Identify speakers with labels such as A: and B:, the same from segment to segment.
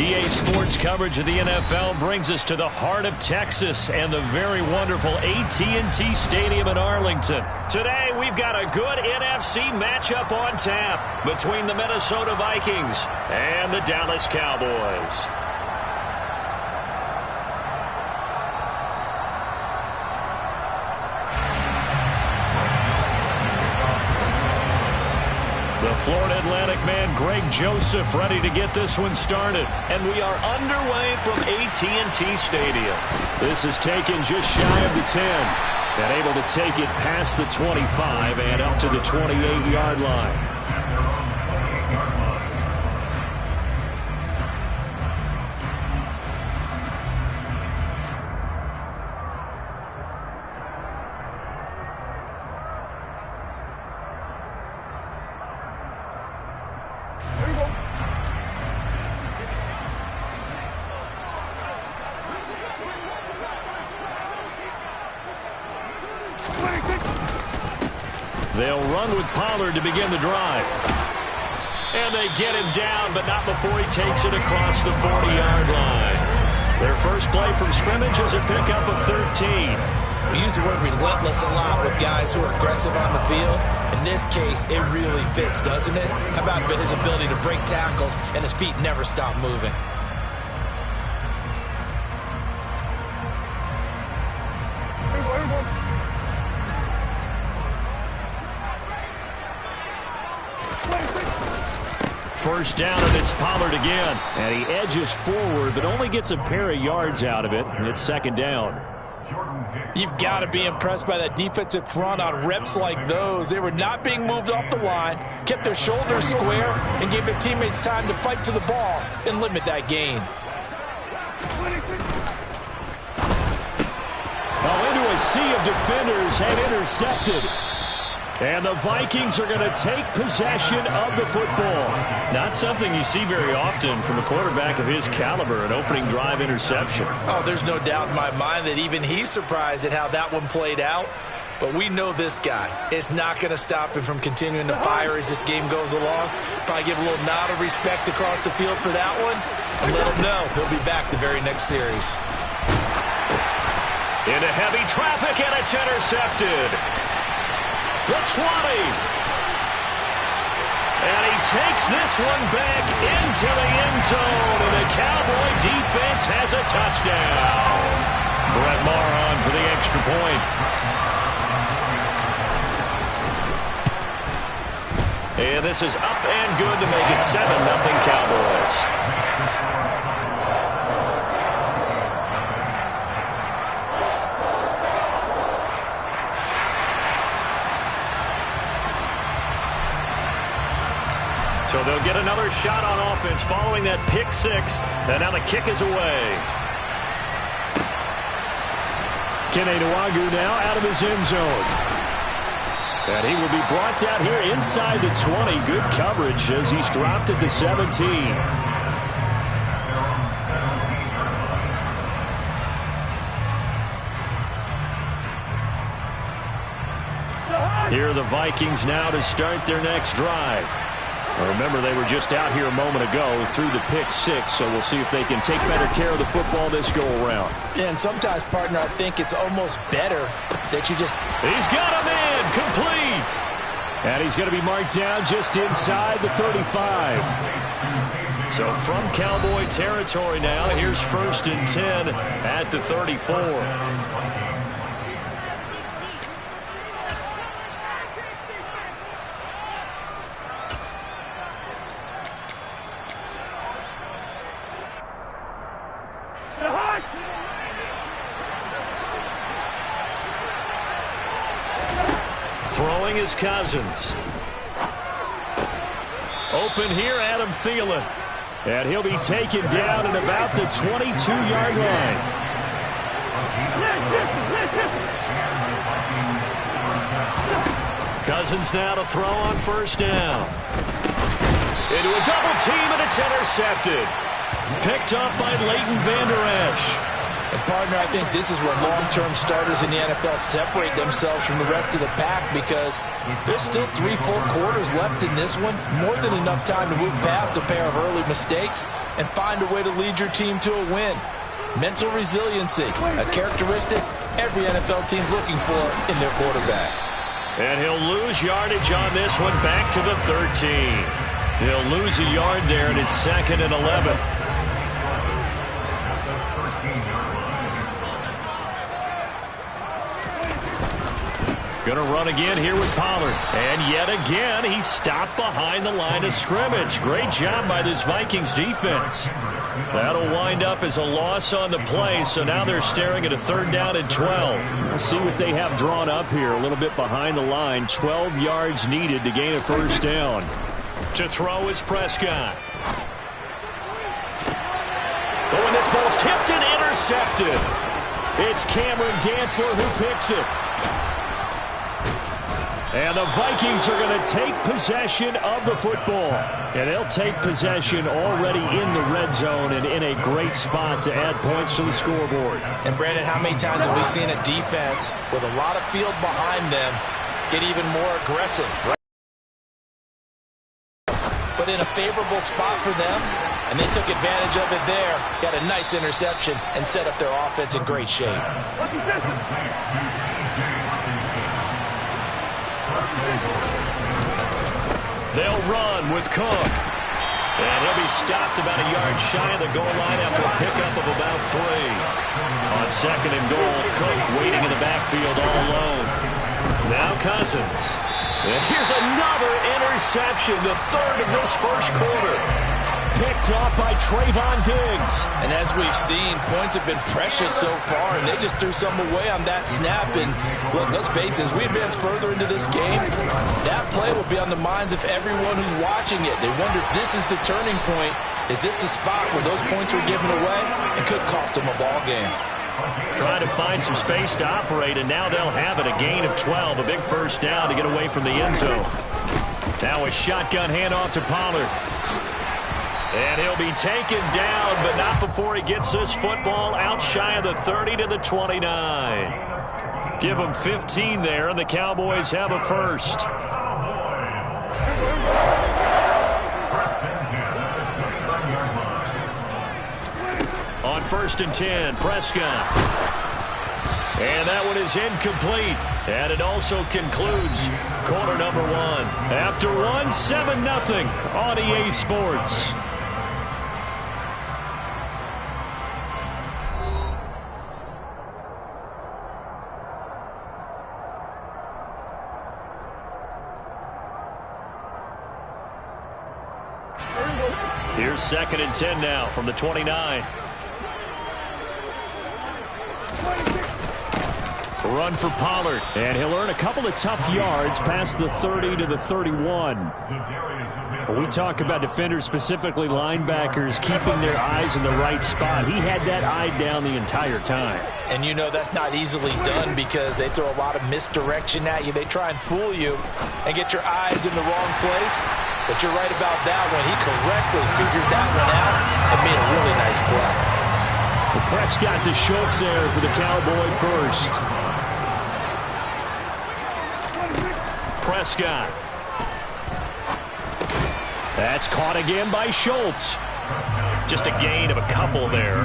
A: EA Sports coverage of the NFL brings us to the heart of Texas and the very wonderful AT&T Stadium in Arlington. Today, we've got a good NFC matchup on tap between the Minnesota Vikings and the Dallas Cowboys. The Florida Atlantic man Greg Joseph ready to get this one started. And we are underway from AT&T Stadium. This is taken just shy of the 10. And able to take it past the 25 and up to the 28-yard line. They'll run with Pollard to begin the drive. And they get him down, but not before he takes it across the 40-yard line. Their first play from scrimmage is a pickup of 13.
B: We use the word relentless a lot with guys who are aggressive on the field. In this case, it really fits, doesn't it? How about his ability to break tackles and his feet never stop moving?
A: First down, and it's Pollard again. And he edges forward, but only gets a pair of yards out of it. And it's second down.
C: You've got to be impressed by that defensive front on reps like those. They were not being moved off the line, kept their shoulders square, and gave their teammates time to fight to the ball and limit that gain.
A: Into a sea of defenders and intercepted. And the Vikings are going to take possession of the football. Not something you see very often from a quarterback of his caliber, an opening drive interception.
B: Oh, there's no doubt in my mind that even he's surprised at how that one played out. But we know this guy. It's not going to stop him from continuing to fire as this game goes along. Probably give a little nod of respect across the field for that one. And let him know he'll be back the very next series.
A: Into heavy traffic, and it's intercepted. The 20. And he takes this one back into the end zone. And the Cowboy defense has a touchdown. Brett Maher on for the extra point. And this is up and good to make it 7-0 Cowboys. So they'll get another shot on offense following that pick six. And now the kick is away. Kene Nwangwu now out of his end zone. And he will be brought down here inside the 20. Good coverage as he's dropped at the 17. Here are the Vikings now to start their next drive. Remember, they were just out here a moment ago through the pick six, so we'll see if they can take better care of the football this go-around.
C: And sometimes, partner, I think it's almost better that you just...
A: He's got him in, complete. And he's going to be marked down just inside the 35. So from Cowboy territory now, here's 1st and 10 at the 34. Throwing is Cousins. Open here, Adam Thielen. And he'll be taken down at about the 22-yard line. Cousins now to throw on first down. Into a double team, and it's intercepted. Picked up by Leighton Vander Esch.
C: And, partner, I think this is where long-term starters in the NFL separate themselves from the rest of the pack, because there's still 3 full quarters left in this one. More than enough time to move past a pair of early mistakes and find a way to lead your team to a win. Mental resiliency, a characteristic every NFL team's looking for in their quarterback.
A: And he'll lose yardage on this one, back to the 13. He'll lose a yard there, and it's 2nd and 11. Going to run again here with Pollard. And yet again, he's stopped behind the line of scrimmage. Great job by this Vikings defense. That'll wind up as a loss on the play, so now they're staring at a 3rd down and 12. We'll see what they have drawn up here, a little bit behind the line. 12 yards needed to gain a 1st down. To throw is Prescott. Oh, and this ball's tipped and intercepted. It's Cameron Dantzler who picks it. And the Vikings are going to take possession of the football. And they'll take possession already in the red zone and in a great spot to add points to the scoreboard.
C: And, Brandon, how many times have we seen a defense with a lot of field behind them get even more aggressive? But in a favorable spot for them, and they took advantage of it there. Got a nice interception and set up their offense in great shape.
A: They'll run with Cook. And he'll be stopped about a yard shy of the goal line after a pickup of about 3. On 2nd and goal, Cook waiting in the backfield all alone. Now Cousins. And here's another interception, the 3rd of this 1st quarter. Picked off by Trayvon Diggs.
C: And as we've seen, points have been precious so far, and they just threw some away on that snap. And look, let's face it, as we advance further into this game, that play will be on the minds of everyone who's watching it. They wonder if this is the turning point. Is this the spot where those points were given away and could cost them a ball game?
A: Trying to find some space to operate, and now they'll have it, a gain of 12, a big 1st down to get away from the end zone. Now a shotgun handoff to Pollard. And he'll be taken down, but not before he gets this football out shy of the 30 to the 29. Give him 15 there, and the Cowboys have a 1st. On 1st and 10, Prescott. And that one is incomplete. And it also concludes quarter number 1. After 1, 7-0 on EA Sports. Here's 2nd and 10 now from the 29. Run for Pollard, and he'll earn a couple of tough yards past the 30 to the 31. When we talk about defenders, specifically linebackers, keeping their eyes in the right spot, he had that eye down the entire time.
C: And you know that's not easily done because they throw a lot of misdirection at you. They try and fool you and get your eyes in the wrong place. But you're right about that one. He correctly figured that one out and made a really nice play.
A: The Prescott to Schultz there for the Cowboy 1st. Prescott. That's caught again by Schultz. Just a gain of a couple there.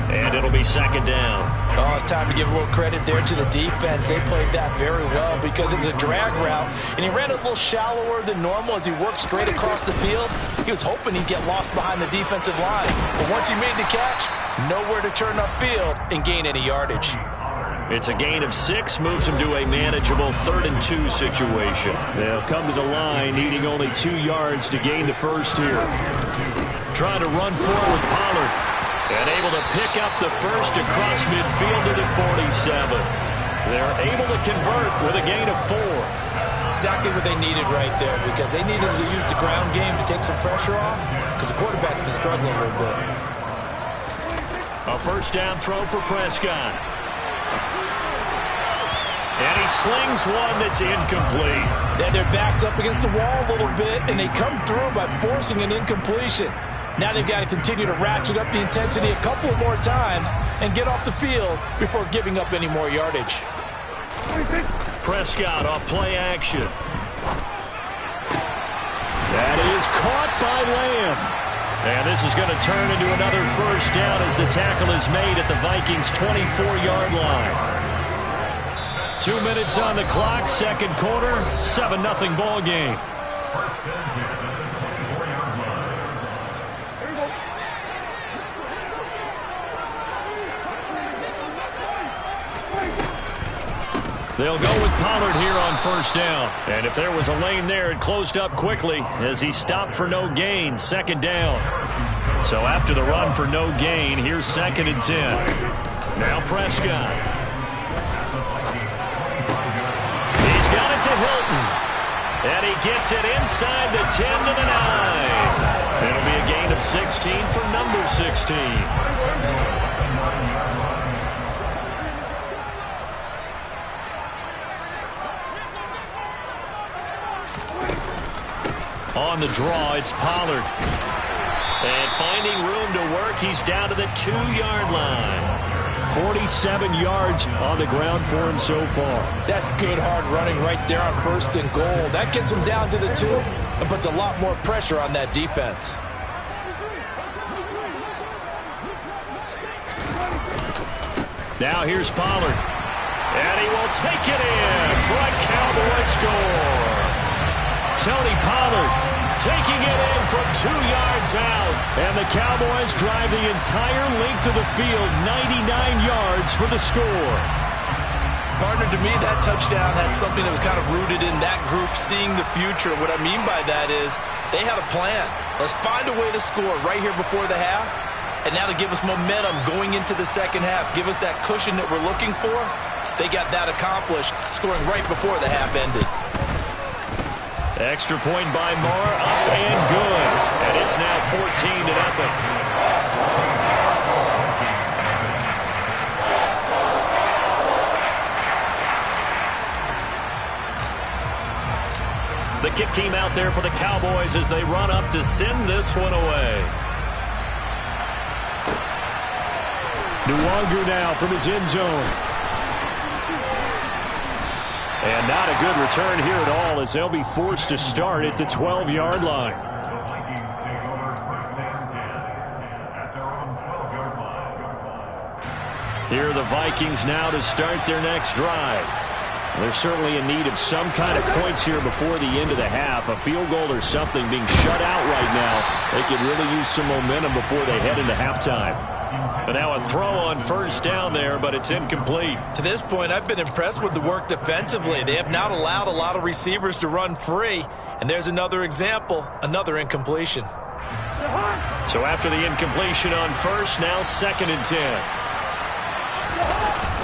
A: And it'll be 2nd down.
C: Oh, it's time to give a little credit there to the defense. They played that very well because it was a drag route, and he ran a little shallower than normal as he worked straight across the field. He was hoping he'd get lost behind the defensive line. But once he made the catch, nowhere to turn upfield and gain any yardage.
A: It's a gain of 6, moves him to a manageable 3rd and 2 situation. They'll come to the line, needing only 2 yards to gain the 1st here. Trying to run forward, Pollard. And able to pick up the 1st across midfield to the 47. They're able to convert with a gain of 4.
C: Exactly what they needed right there, because they needed to use the ground game to take some pressure off, because the quarterback's been struggling a little bit.
A: A 1st down throw for Prescott. And he slings one that's incomplete.
C: Then their back's up against the wall a little bit, and they come through by forcing an incompletion. Now they've got to continue to ratchet up the intensity a couple more times and get off the field before giving up any more yardage.
A: Prescott off play action. That is caught by Lamb. And this is going to turn into another first down as the tackle is made at the Vikings' 24-yard line. 2 minutes on the clock, second quarter, 7-0 ball game. They'll go with Pollard here on first down. And if there was a lane there, it closed up quickly as he stopped for no gain. Second down. So after the run for no gain, here's 2nd and 10. Now Prescott. He's got it to Hilton. And he gets it inside the 10 to the 9. It'll be a gain of 16 for number 16. On the draw, it's Pollard. And finding room to work, he's down to the 2-yard line. 47 yards on the ground for him so far.
C: That's good hard running right there on 1st and goal. That gets him down to the 2 and puts a lot more pressure on that defense.
A: Now here's Pollard. And he will take it in for a Cowboy score. Tony Pollard taking it in from 2 yards out. And the Cowboys drive the entire length of the field, 99 yards for the score.
B: Partner, to me, that touchdown had something that was kind of rooted in that group seeing the future. What I mean by that is they had a plan. Let's find a way to score right here before the half. And now to give us momentum going into the second half, give us that cushion that we're looking for. They got that accomplished, scoring right before the half ended.
A: Extra point by Moore, up and good. And it's now 14-0. The kick team out there for the Cowboys as they run up to send this one away. Nwogu now from his end zone. And not a good return here at all as they'll be forced to start at the 12-yard line. Here are the Vikings now to start their next drive. They're certainly in need of some kind of points here before the end of the half. A field goal or something being shut out right now. They could really use some momentum before they head into halftime. But now a throw on first down there, but it's incomplete.
B: To this point, I've been impressed with the work defensively. They have not allowed a lot of receivers to run free. And there's another example, another incompletion.
A: So after the incompletion on first, now 2nd and 10.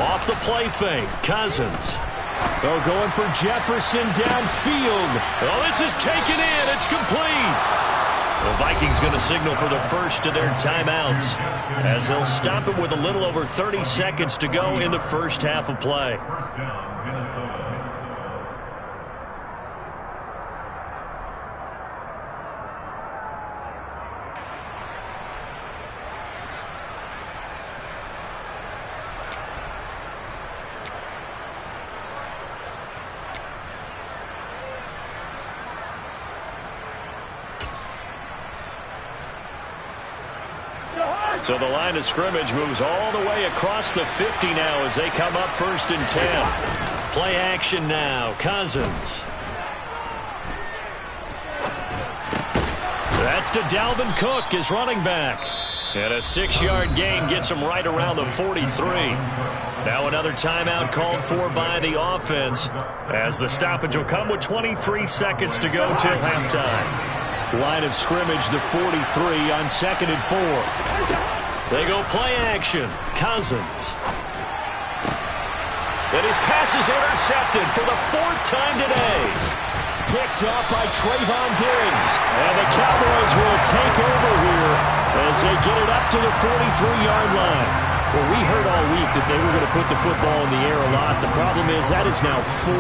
A: Off the play fake, Cousins. Oh, going for Jefferson downfield. Oh, this is taken in. It's complete. The Vikings going to signal for the first of their timeouts as they'll stop it with a little over 30 seconds to go in the first half of play. So the line of scrimmage moves all the way across the 50 now as they come up 1st and 10. Play action now. Cousins. That's to Dalvin Cook, his running back. And a 6-yard gain gets him right around the 43. Now another timeout called for by the offense as the stoppage will come with 23 seconds to go till halftime. Line of scrimmage, the 43 on 2nd and 4. They go play action. Cousins. And his pass is intercepted for the 4th time today. Picked up by Trayvon Diggs. And the Cowboys will take over here as they get it up to the 43-yard line. Well, we heard all week that they were going to put the football in the air a lot. The problem is that is now 4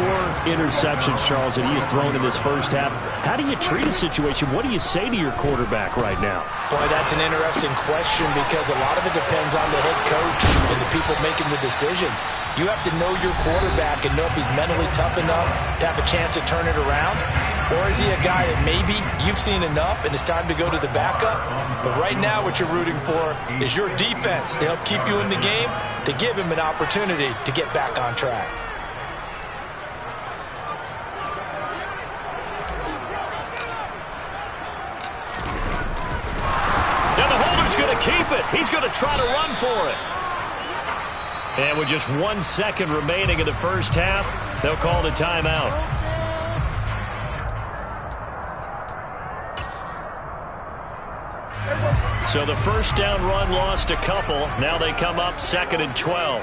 A: interceptions, Charles, that he has thrown in this first half. How do you treat a situation? What do you say to your quarterback right now?
C: Boy, that's an interesting question because a lot of it depends on the head coach and the people making the decisions. You have to know your quarterback and know if he's mentally tough enough to have a chance to turn it around. Or is he a guy that maybe you've seen enough and it's time to go to the backup? But right now what you're rooting for is your defense to help keep you in the game, to give him an opportunity to get back on track.
A: Now the holder's going to keep it. He's going to try to run for it. And with just 1 second remaining in the first half, they'll call the timeout. So the first down run lost a couple. Now they come up 2nd and 12.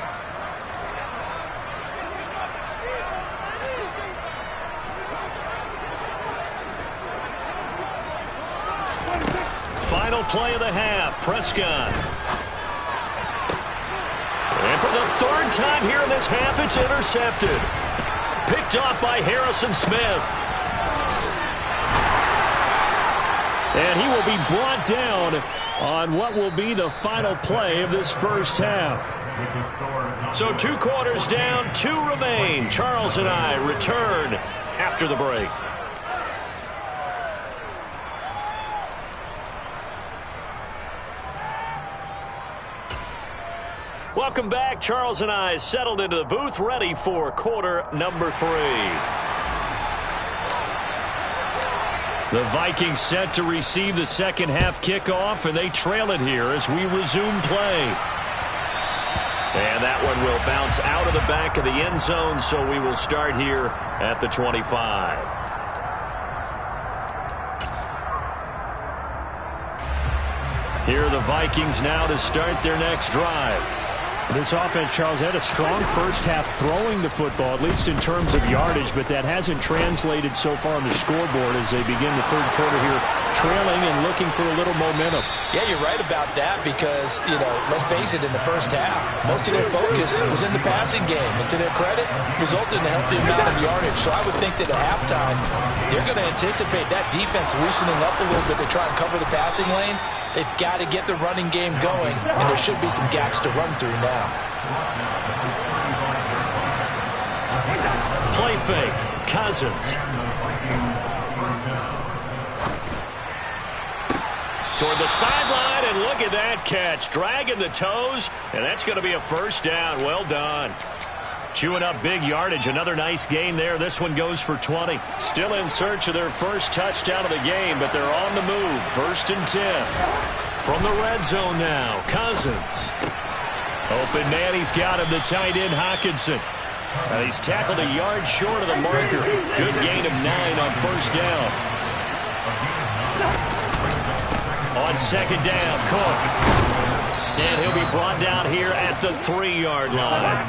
A: Final play of the half, Prescott. And for the 3rd time here in this half, it's intercepted. Picked off by Harrison Smith. And he will be brought down on what will be the final play of this first half. So 2 quarters down, 2 remain. Charles and I return after the break. Welcome back. Charles and I settled into the booth, ready for quarter number 3. The Vikings set to receive the second half kickoff, and they trail it here as we resume play. And that one will bounce out of the back of the end zone, so we will start here at the 25. Here are the Vikings now to start their next drive.
D: This offense, Charles, had a strong first half throwing the football, at least in terms of yardage, but that hasn't translated so far on the scoreboard as they begin the third quarter here, trailing and looking for a little momentum.
C: Yeah, you're right about that because, let's face it, in the first half, most of their focus was in the passing game. And to their credit, resulted in a healthy amount of yardage. So I would think that at halftime, they're going to anticipate that defense loosening up a little bit to try and cover the passing lanes. They've got to get the running game going, and there should be some gaps to run through now.
A: Play fake, Cousins. Toward the sideline, and look at that catch. Dragging the toes, and that's going to be a first down. Well done. Chewing up big yardage. Another nice gain there. This one goes for 20. Still in search of their first touchdown of the game, but they're on the move. 1st and 10. From the red zone now, Cousins. Open man, he's got him, the tight end, Hockenson. He's tackled a yard short of the marker. Good gain of 9 on first down. On 2nd down, Cook. And he'll be brought down here at the 3-yard line.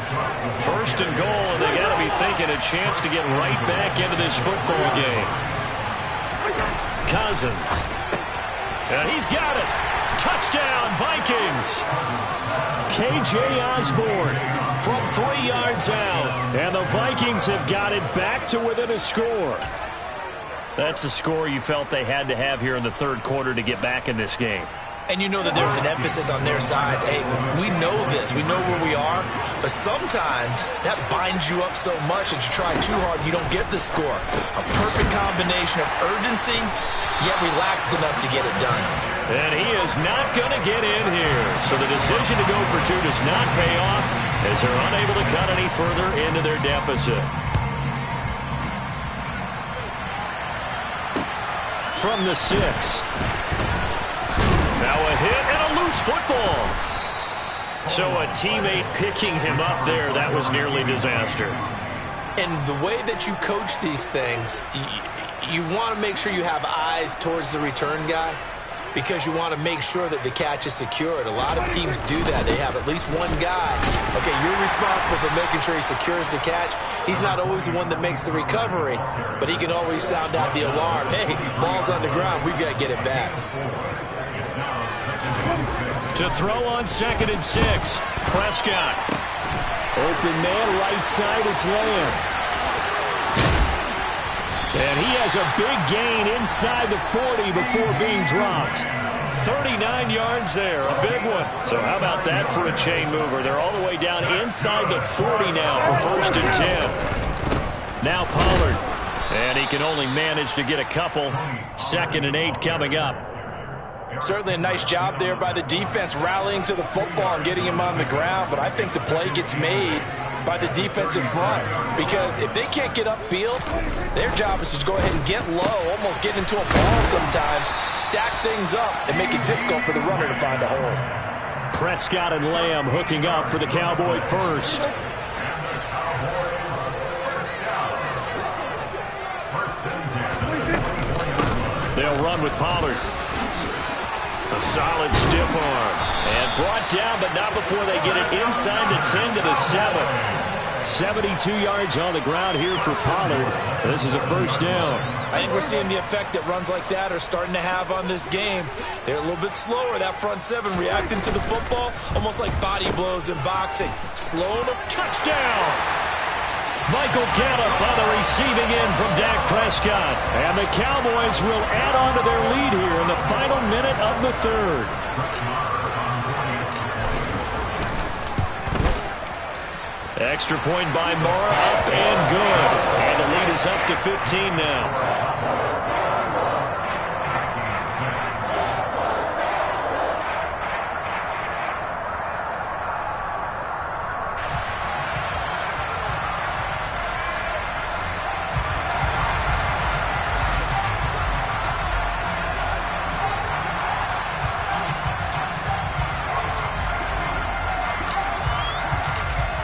A: 1st and goal, and they got to be thinking a chance to get right back into this football game. Cousins. And he's got it. Touchdown, Vikings. K.J. Osborne from 3 yards out. And the Vikings have got it back to within a score. That's a score you felt they had to have here in the third quarter to get back in this game.
B: And you know that there's an emphasis on their side. Hey, we know this. We know where we are. But sometimes that binds you up so much that you try too hard, you don't get the score. A perfect combination of urgency, yet relaxed enough to get it done.
A: And he is not going to get in here. So the decision to go for 2 does not pay off as they're unable to cut any further into their deficit. From the 6. Now a hit and a loose football. So a teammate picking him up there, that was nearly disaster.
B: And the way that you coach these things, you want to make sure you have eyes towards the return guy because you want to make sure that the catch is secured. A lot of teams do that. They have at least one guy. Okay, you're responsible for making sure he secures the catch. He's not always the one that makes the recovery, but he can always sound out the alarm. Hey, ball's on the ground. We've got to get it back.
A: To throw on 2nd and 6. Prescott.
D: Open man, right side, it's Lamb. And he has a big gain inside the 40 before being dropped.
A: 39 yards there, a big one. So how about that for a chain mover? They're all the way down inside the 40 now for 1st and 10. Now Pollard. And he can only manage to get a couple. 2nd and 8 coming up.
C: Certainly a nice job there by the defense rallying to the football and getting him on the ground. But I think the play gets made by the defensive front, because if they can't get upfield, their job is to go ahead and get low, almost get into a ball sometimes, stack things up, and make it difficult for the runner to find a hole.
D: Prescott and Lamb hooking up for the Cowboy first.
A: They'll run with Pollard. A solid stiff arm. And brought down, but not before they get it inside the 10 to the 7.
D: 72 yards on the ground here for Pollard. This is a 1st down.
B: I think we're seeing the effect that runs like that are starting to have on this game. They're a little bit slower, that front 7, reacting to the football, almost like body blows in boxing. Slowing them.
A: Touchdown! Michael Gallup on the receiving end from Dak Prescott.
D: And the Cowboys will add on to their lead here in the final minute of the 3rd.
A: Extra point by Mara, up and good. And the lead is up to 15 now.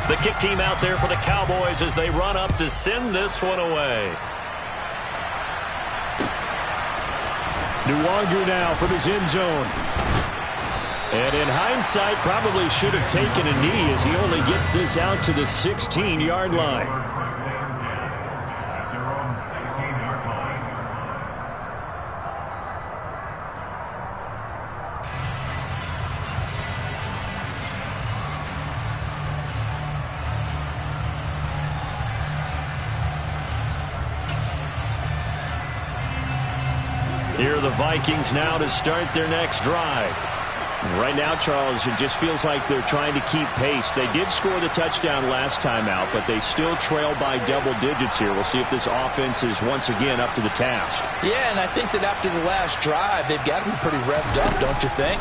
A: The kick team out there for the Cowboys as they run up to send this one away.
D: Nwangu now from his end zone. And in hindsight, probably should have taken a knee as he only gets this out to the 16-yard line.
A: Here are the Vikings now to start their next drive.
D: Right now, Charles, it just feels like they're trying to keep pace. They did score the touchdown last time out, but they still trail by double digits here. We'll see if this offense is once again up to the task.
C: Yeah, and I think that after the last drive, they've got to be pretty revved up, don't you think?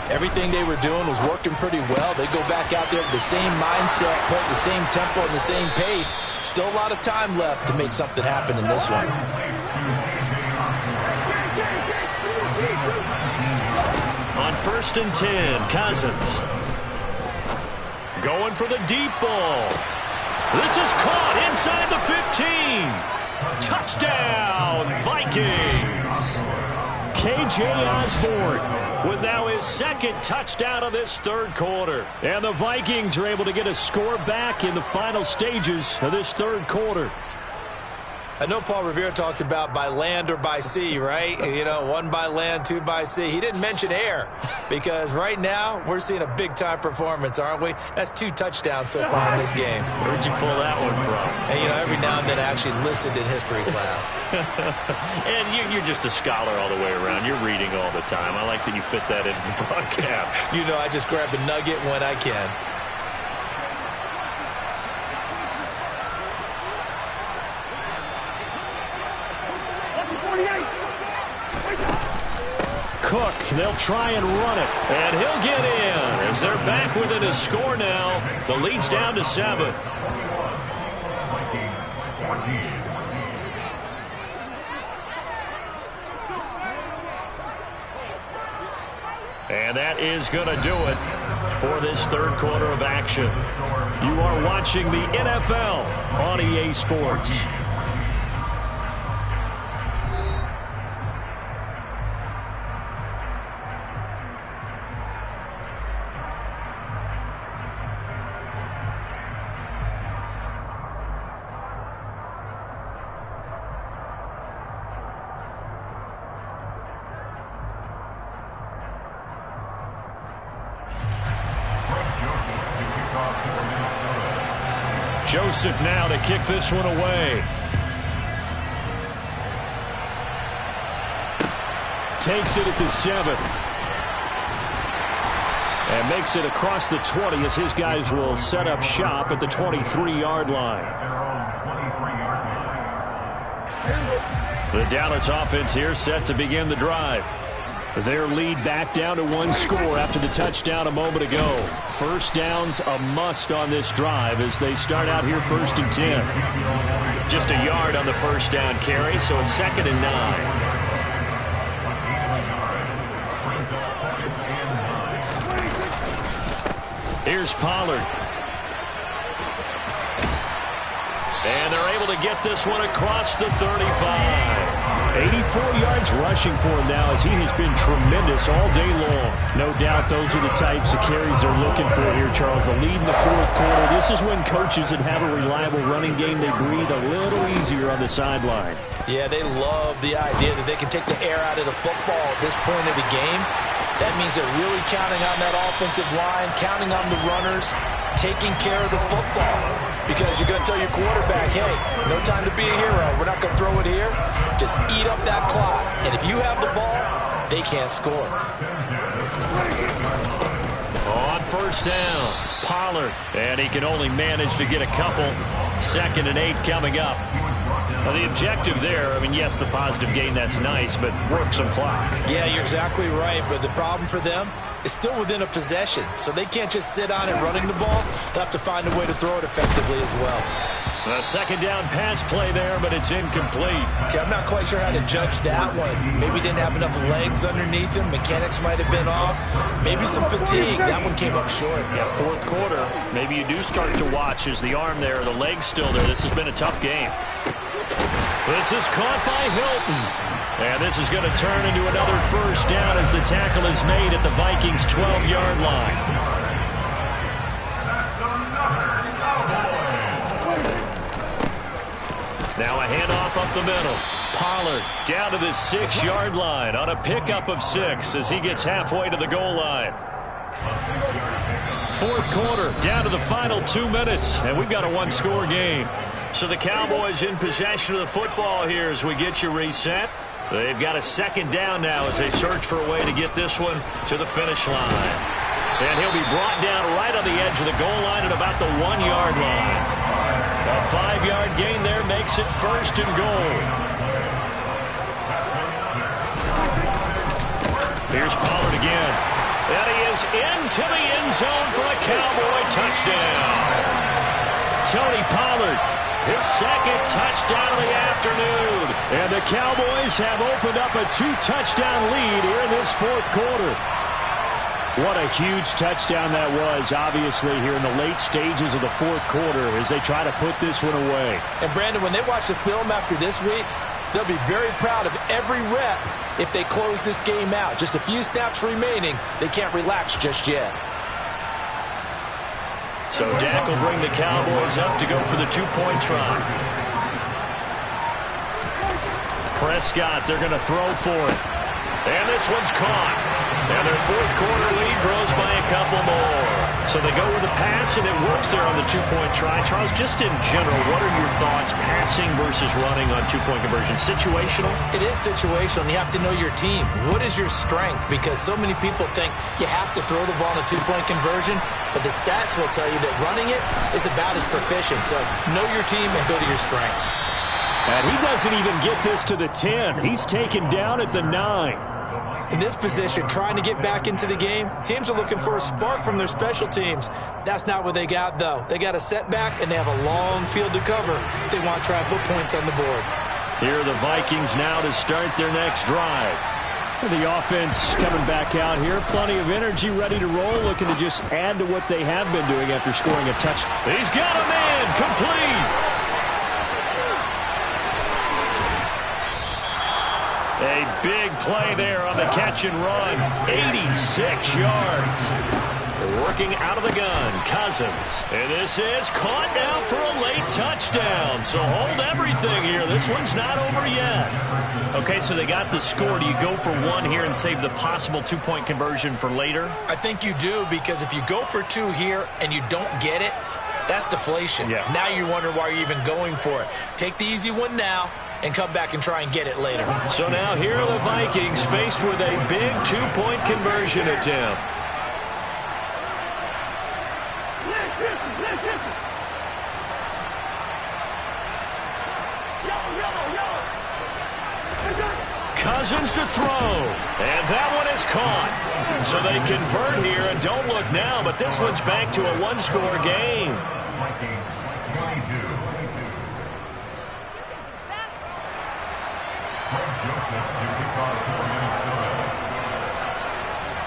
C: Everything they were doing was working pretty well. They go back out there with the same mindset, put the same tempo and the same pace. Still a lot of time left to make something happen in this one.
A: On 1st and 10, Cousins. Going for the deep ball. This is caught inside the 15. Touchdown, Vikings.
D: K.J. Osborne
A: with now his 2nd touchdown of this 3rd quarter.
D: And the Vikings are able to get a score back in the final stages of this 3rd quarter.
B: I know Paul Revere talked about by land or by sea, right? You know, 1 by land, 2 by sea. He didn't mention air because right now we're seeing a big-time performance, aren't we? That's 2 touchdowns so far in this game.
A: Where'd you pull that one from?
B: And, you know, every now and then I actually listened in history class.
A: And you're just a scholar all the way around. You're reading all the time. I like that you fit that into the broadcast.
B: You know, I just grab a nugget when I can.
D: Cook, they'll try and run it.
A: And he'll get in as they're back within a score now. The lead's down to 7. And that is going to do it for this 3rd quarter of action. You are watching the NFL on EA Sports. Joseph now to kick this one away. Takes it at the 7. And makes it across the 20 as his guys will set up shop at the 23-yard line. The Dallas offense here set to begin the drive. Their lead back down to 1 score after the touchdown a moment ago. First down's a must on this drive as they start out here 1st and 10. Just a yard on the first down carry, so it's 2nd and 9. Here's Pollard. And they're able to get this one across the 35. 84 yards rushing for him now as he has been tremendous all day long. No doubt those are the types of carries they're looking for here, Charles. The lead in the 4th quarter. This is when coaches that have a reliable running game, they breathe a little easier on the sideline.
C: Yeah, they love the idea that they can take the air out of the football at this point of the game. That means they're really counting on that offensive line, counting on the runners, taking care of the football. Because you're going to tell your quarterback, hey, no time to be a hero. We're not going to throw it here. Just eat up that clock. And if you have the ball, they can't score.
A: On first down, Pollard. And he can only manage to get a couple. 2nd and 8 coming up. Now the objective there, I mean, yes, the positive gain, that's nice, but work some clock.
B: Yeah, you're exactly right, but the problem for them is still within a possession, so they can't just sit on it running the ball. They'll have to find a way to throw it effectively as well.
A: A 2nd down pass play there, but it's incomplete.
B: Okay, I'm not quite sure how to judge that one. Maybe didn't have enough legs underneath him. Mechanics might have been off. Maybe some fatigue. That one came up short.
A: Yeah, 4th quarter. Maybe you do start to watch as the arm there, the leg's still there. This has been a tough game. This is caught by Hilton. And this is going to turn into another first down as the tackle is made at the Vikings' 12-yard line. Now a handoff up the middle. Pollard down to the 6-yard line on a pickup of 6 as he gets halfway to the goal line. 4th quarter, down to the final 2 minutes, and we've got a 1-score game. So the Cowboys in possession of the football here as we get you reset. They've got a 2nd down now as they search for a way to get this one to the finish line. And he'll be brought down right on the edge of the goal line at about the 1-yard line. A 5-yard gain there makes it 1st and goal. Here's Pollard again. And he is into the end zone for a Cowboy touchdown. Tony Pollard, his 2nd touchdown of the afternoon. And the Cowboys have opened up a 2-touchdown lead here in this 4th quarter. What a huge touchdown that was, obviously, here in the late stages of the 4th quarter as they try to put this one away.
C: And, Brandon, when they watch the film after this week, they'll be very proud of every rep if they close this game out. Just a few snaps remaining. They can't relax just yet.
A: So Dak will bring the Cowboys up to go for the 2-point try. Prescott, they're going to throw for it. And this one's caught. And their 4th quarter lead grows by a couple more. So they go with the pass, and it works there on the 2-point try. Charles, just in general, what are your thoughts, passing versus running on 2-point conversion? Situational?
B: It is situational, and you have to know your team. What is your strength? Because so many people think you have to throw the ball in a 2-point conversion, but the stats will tell you that running it is about as proficient. So know your team and go to your strength.
D: And he doesn't even get this to the 10. He's taken down at the 9.
B: In this position, trying to get back into the game, teams are looking for a spark from their special teams. That's not what they got, though. They got a setback, and they have a long field to cover if they want to try and put points on the board.
A: Here are the Vikings now to start their next drive.
D: The offense coming back out here. Plenty of energy, ready to roll, looking to just add to what they have been doing after scoring a touchdown.
A: He's got a man, complete. A big play there on the catch and run. 86 yards. Working out of the gun, Cousins. And this is caught now for a late touchdown. So hold everything here. This one's not over yet. Okay, so they got the score. Do you go for 1 here and save the possible 2-point conversion for later?
B: I think you do, because if you go for 2 here and you don't get it, that's deflation.
D: Yeah.
B: Now you're wondering why you're even going for it. Take the easy one now and come back and try and get it later.
A: So now here are the Vikings faced with a big two-point conversion attempt. Cousins to throw, and that one is caught. So they convert here, and don't look now, but this one's back to a one-score game.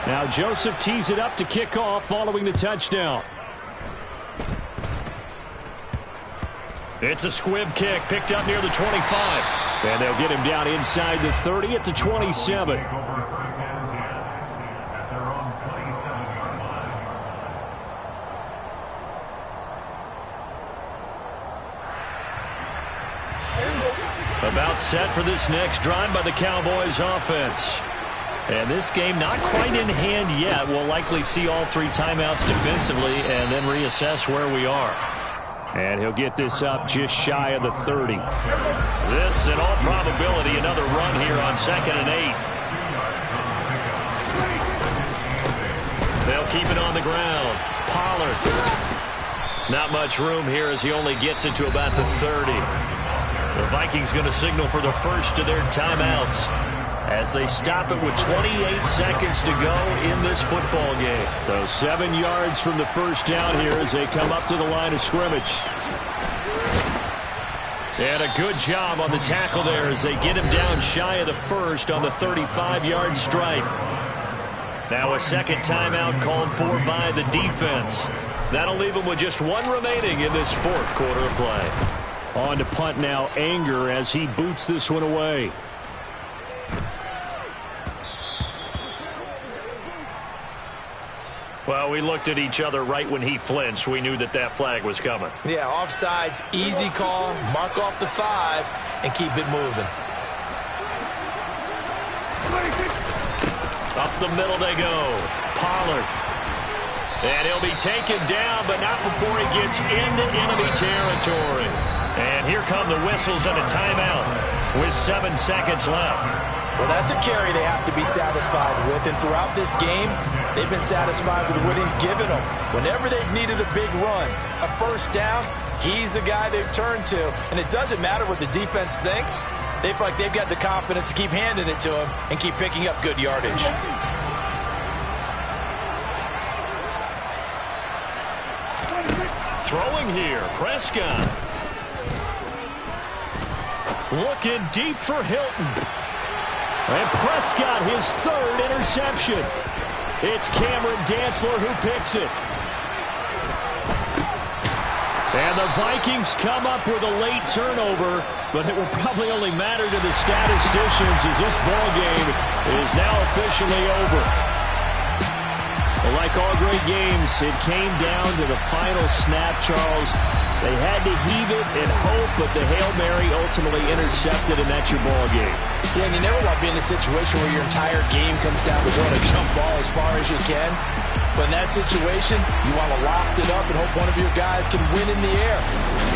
D: Now Joseph tees it up to kick off following the touchdown.
A: It's a squib kick picked up near the 25.
D: And they'll get him down inside the 30 at the 27.
A: About set for this next drive by the Cowboys offense. And this game not quite in hand yet. We'll likely see all three timeouts defensively and then reassess where we are.
D: And he'll get this up just shy of the 30.
A: This, in all probability, another run here on 2nd and 8. They'll keep it on the ground. Pollard. Not much room here as he only gets it to about the 30. The Vikings going to signal for the first of their timeouts as they stop it with 28 seconds to go in this football game.
D: So 7 yards from the first down here as they come up to the line of scrimmage.
A: And a good job on the tackle there as they get him down shy of the first on the 35-yard stripe. Now a second timeout called for by the defense. That'll leave them with just one remaining in this fourth quarter of play.
D: On to punt now, Anger as he boots this one away.
A: Well, we looked at each other right when he flinched. We knew that that flag was coming.
B: Yeah, offsides, easy call, mark off the 5, and keep it moving.
A: Up the middle they go. Pollard. And he'll be taken down, but not before he gets into enemy territory. And here come the whistles and a timeout with 7 seconds left.
B: Well, that's a carry they have to be satisfied with. And throughout this game, they've been satisfied with what he's given them. Whenever they've needed a big run, a first down, he's the guy they've turned to. And it doesn't matter what the defense thinks. They feel like they've got the confidence to keep handing it to him and keep picking up good yardage.
A: Throwing here, Prescott. Looking deep for Hilton.
D: And Prescott, his third interception. It's Cameron Dantzler who picks it. And the Vikings come up with a late turnover, but it will probably only matter to the statisticians as this ball game is now officially over. Well, like all great games, it came down to the final snap, Charles. They had to heave it and hope, but the Hail Mary ultimately intercepted, and that's your ball game.
C: Yeah, and you never want to be in a situation where your entire game comes down to throwing a jump ball as far as you can. But in that situation, you want to loft it up and hope one of your guys can win in the air.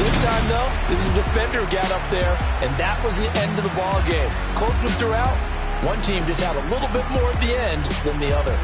C: This time, though, this is the defender who got up there, and that was the end of the ball game. Close one throughout. One team just had a little bit more at the end than the other.